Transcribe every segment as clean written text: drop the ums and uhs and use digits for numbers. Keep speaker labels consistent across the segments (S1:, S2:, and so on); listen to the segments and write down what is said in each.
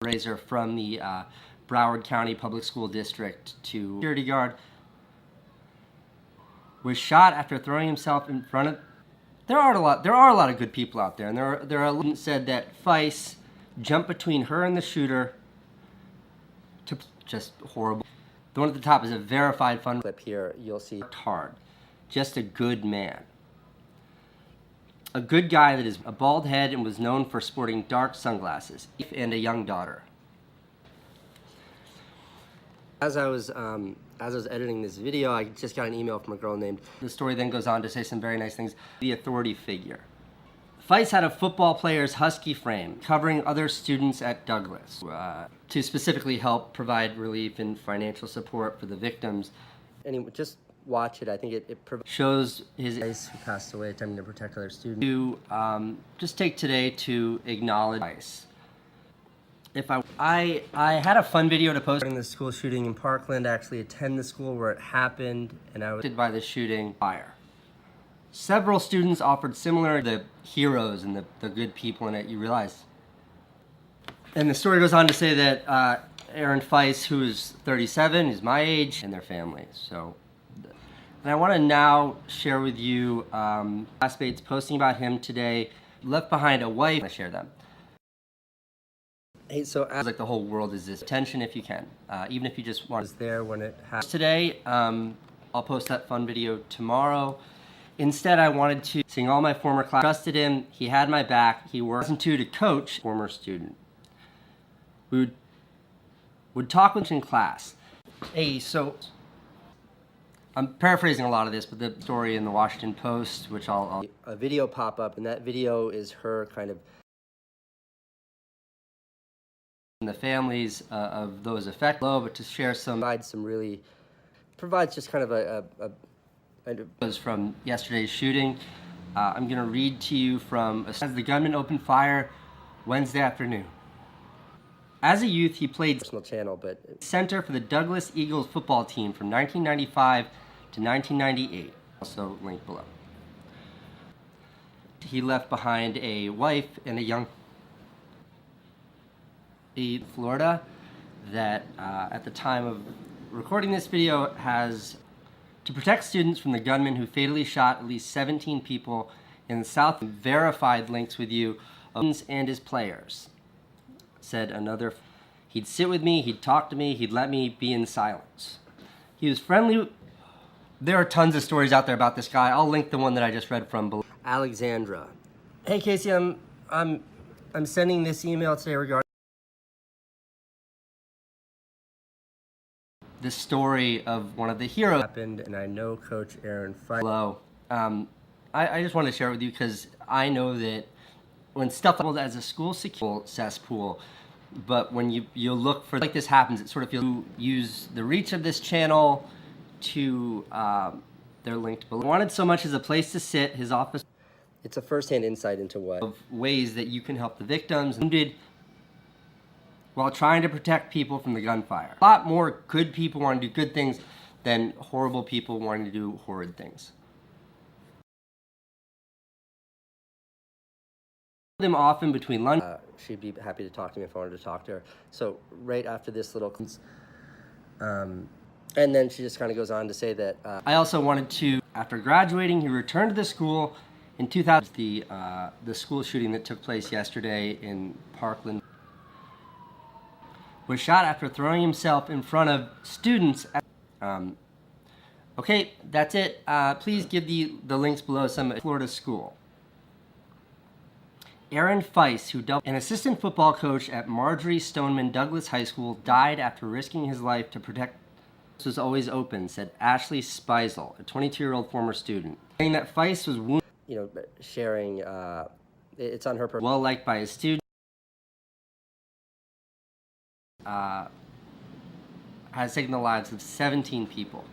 S1: Razor from the Broward County Public School District to security guard was shot after throwing himself in front of. There are a lot of good people out there, and there are said that Feist jumped between her and the shooter. To just horrible. The one at the top is a verified fun clip here. You'll see hard, just a good man. A good guy that is a bald head and was known for sporting dark sunglasses and a young daughter. As I was editing this video, I just got an email from a girl named. The story then goes on to say some very nice things. The authority figure. Feist had a football player's husky frame, covering other students at Douglas to specifically help provide relief and financial support for the victims. Anyway, just watch it. I think it shows his who passed away attempting to protect other students. To just take today to acknowledge Feist. If I had a fun video to post during the school shooting in Parkland. I actually attend the school where it happened, and I was hit by the shooting fire. Several students offered similar the heroes and the good people in it. You realize. And the story goes on to say that Aaron Feist, who is 37, is my age, and their families. So. And I want to now share with you classmates posting about him today. Left behind a wife. I share them. Hey, so as like the whole world is this attention if you can, even if you just want. Is there when it happens today. I'll post that fun video tomorrow. Instead, I wanted to sing all my former class. Trusted him. He had my back. He worked to coach former student. We would talk with in class. Hey, so. I'm paraphrasing a lot of this, but the story in the Washington Post, which I'll a video pop up, and that video is her kind of the families of those affected, but to share provides just kind of a was from yesterday's shooting. I'm going to read to you from as the gunman opened fire Wednesday afternoon. As a youth, he played personal channel, but center for the Douglas Eagles football team from 1995 to 1998. Also linked below. He left behind a wife and a young Florida that at the time of recording this video has to protect students from the gunman who fatally shot at least 17 people in the South. Verified links with you and his players. Said another, he'd sit with me, he'd talk to me, he'd let me be in silence. He was friendly. There are tons of stories out there about this guy. I'll link the one that I just read from below. Alexandra. Hey Casey, I'm sending this email today regarding the story of one of the heroes happened, and I know Coach Aaron Feist. Hello. I just want to share it with you because I know that when stuff as a school secure cesspool, but when you look for like this happens, it sort of feels you use the reach of this channel to they're linked below. Wanted so much as a place to sit, his office. It's a first-hand insight into what of ways that you can help the victims wounded while trying to protect people from the gunfire. A lot more good people want to do good things than horrible people wanting to do horrid things. Them often between lunch. She'd be happy to talk to me if I wanted to talk to her. So right after this little, and then she just kind of goes on to say that I also wanted to, after graduating, he returned to the school in 2000. The school shooting that took place yesterday in Parkland was shot after throwing himself in front of students. Okay, that's it. Please give the links below some Florida school. Aaron Feist, who an assistant football coach at Marjorie Stoneman Douglas High School, died after risking his life to protect. This was always open, said Ashley Speisel, a 22-year-old former student. Saying that Feist was wounded, sharing, it's on her purpose. Well liked by his students. Has taken the lives of 17 people.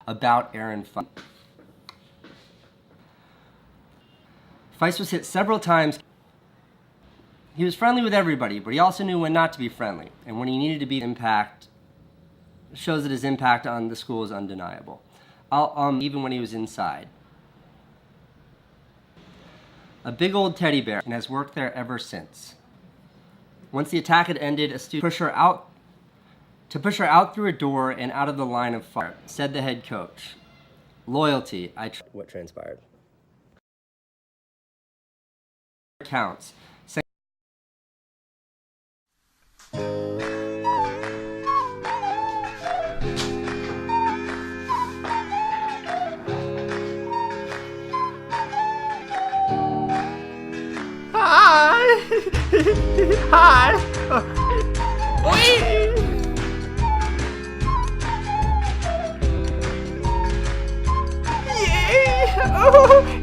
S1: About Aaron Feist. Feist was hit several times. He was friendly with everybody, but he also knew when not to be friendly. And when he needed to be impact, shows that his impact on the school is undeniable. Even when he was inside. a big old teddy bear, and has worked there ever since. Once the attack had ended, a student pushed her out through a door and out of the line of fire, said the head coach. Loyalty, what transpired. Counts. Hi! Hi! Yay! Oh!